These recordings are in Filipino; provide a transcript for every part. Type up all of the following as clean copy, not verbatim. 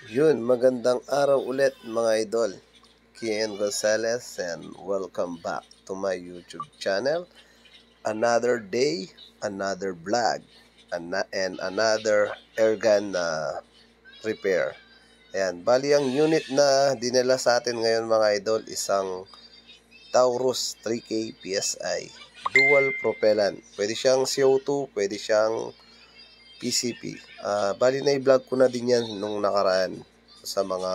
Yun, magandang araw ulit mga idol. Kian Gonzalez and welcome back to my YouTube channel. Another day, another vlog, and another airgun repair. Ayan, bali ang unit na dinala sa atin ngayon mga idol, isang Taurus 3K PSI. Dual propellant. Pwede siyang CO2, pwede siyang PCP. Bali na i-vlog ko na din yan nung nakaraan sa mga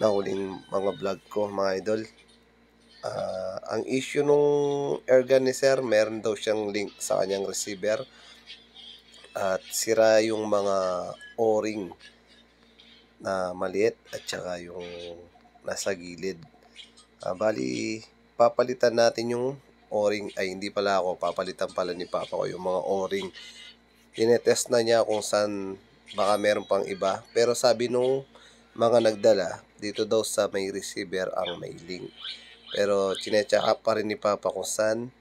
nahuling mga vlog ko mga idol. Ang issue nung airgun ni sir, meron daw siyang link sa kanyang receiver at sira yung mga o-ring na maliit at saka yung nasa gilid. Bali papalitan natin yung o-ring, ay hindi pala ako, papalitan pala ni papa ko yung mga o-ring. Tinetest na niya kung saan baka meron pang iba, pero sabi nung mga nagdala dito daw sa may receiver ang may link, pero chinecheck up pa rin ni papa kung saan.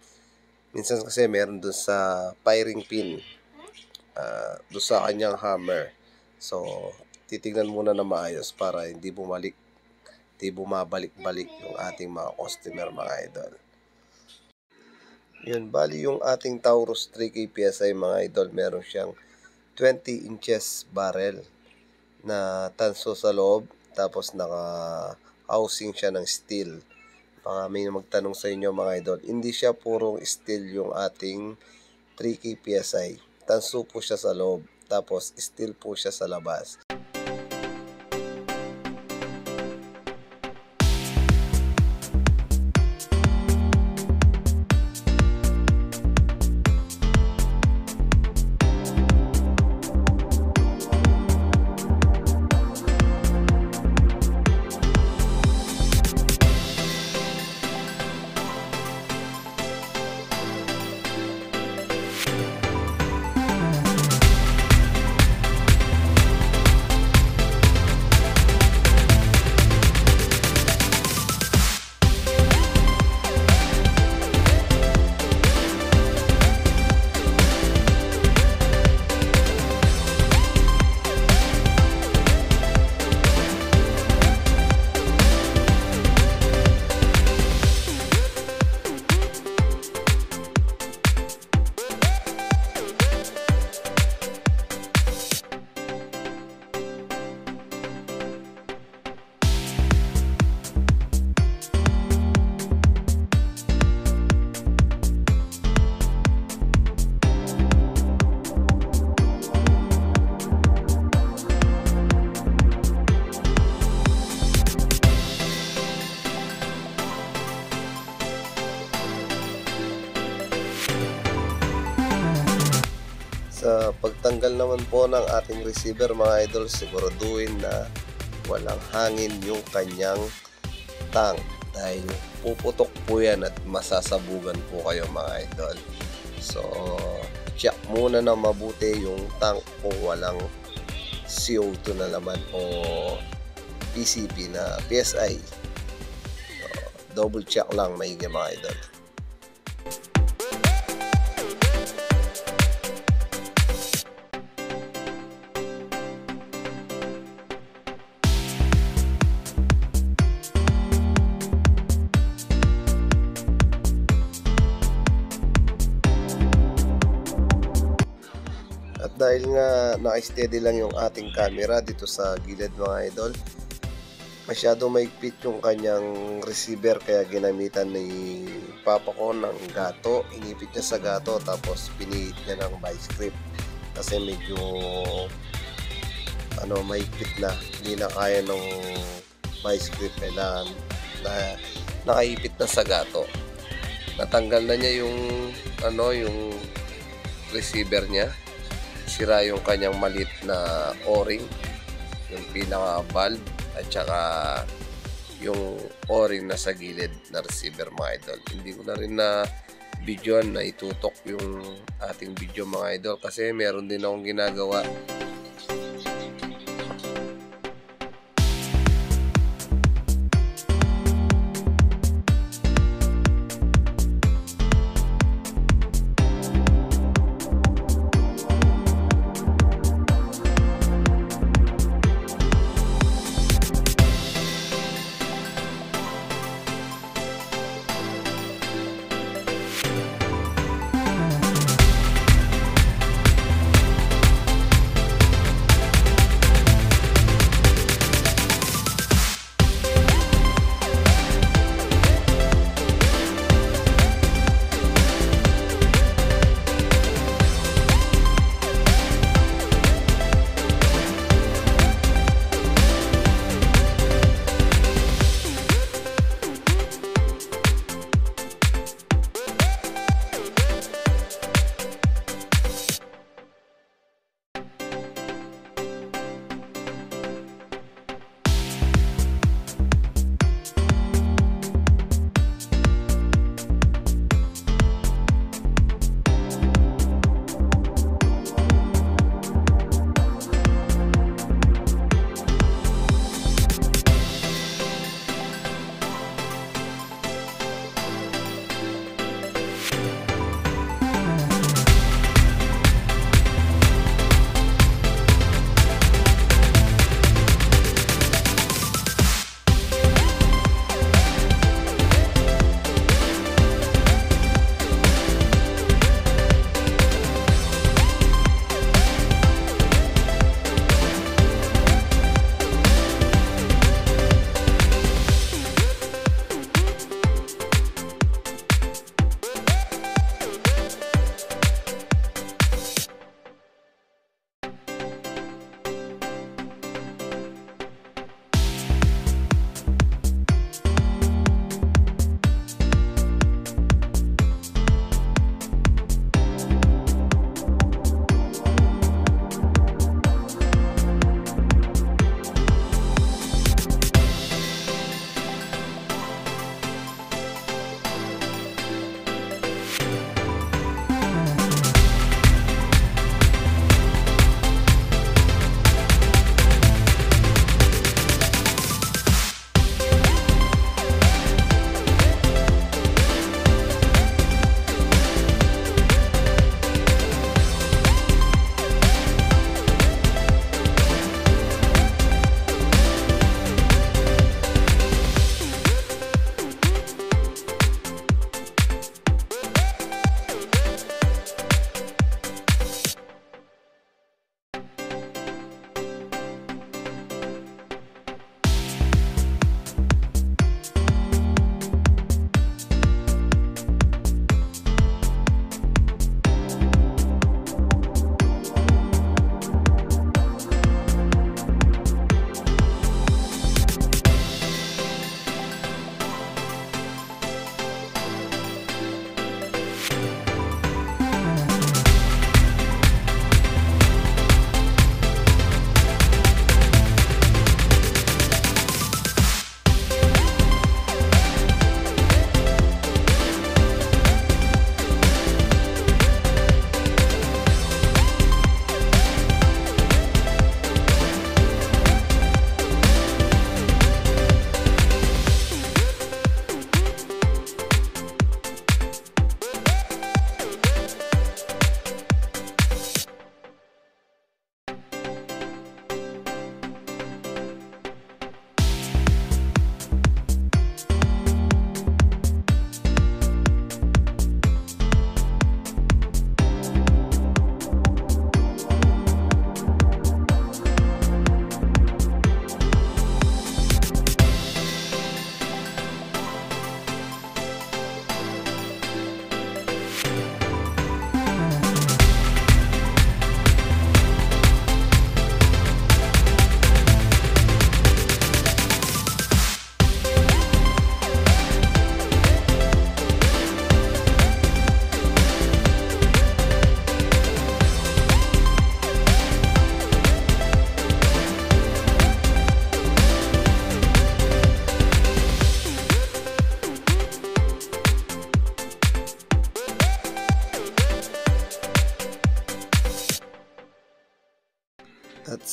Minsan kasi meron dun sa firing pin, dun sa kanyang hammer, so titignan muna na maayos para hindi bumabalik-balik yung ating mga customer mga idol. Yun, bali yung ating Taurus 3K PSI mga idol, meron siyang 20 inches barrel na tanso sa loob, tapos naka-housing siya ng steel. Baka may magtanong sa inyo mga idol, hindi siya purong steel yung ating 3K PSI. Tanso po siya sa loob, tapos steel po siya sa labas. Sa pagtanggal naman po ng ating receiver mga idol, siguraduhin na walang hangin yung kanyang tank, dahil puputok po yan at masasabugan po kayo mga idol. So check muna na mabuti yung tank kung walang CO2 na laman o PCP na PSI. So, double check lang maigi mga idol. At dahil nga naka-steady lang yung ating camera dito sa gilid mga idol, masyado maigpit yung kanyang receiver, kaya ginamitan ni papa ko ng gato. Inipit niya sa gato tapos pinihit niya ng vice grip kasi medyo maigpit na, hindi na kaya ng vice grip, kailangan na nakaipit na sa gato. Natanggal na niya yung yung receiver niya. Sira yung kanyang maliit na o-ring, yung pinaka valve, at saka yung o-ring na sa gilid na receiver mga idol. Hindi ko na rin na videoan na itutok yung ating video mga idol kasi meron din akong ginagawa.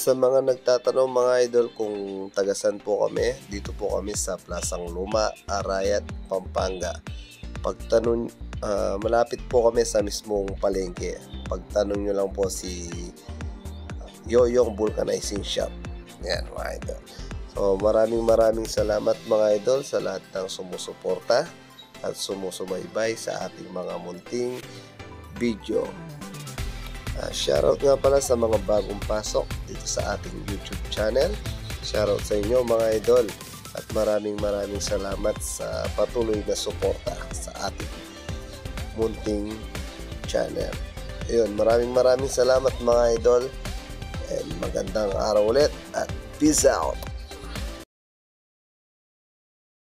Sa mga nagtatanong mga idol kung tagasan po kami, dito po kami sa Plasang Luma, Arayat, Pampanga. Pagtanong, malapit po kami sa mismong palengke. Pagtanong nyo lang po si Yoyong Vulcanizing Shop. Yan mga idol. So maraming salamat mga idol sa lahat ng sumusuporta at sumusubaybay sa ating mga munting video. Shoutout nga pala sa mga bagong pasok dito sa ating YouTube channel. Shoutout sa inyo mga idol at maraming salamat sa patuloy na suporta sa ating munting channel. Ayun, maraming salamat mga idol and magandang araw ulit at peace out!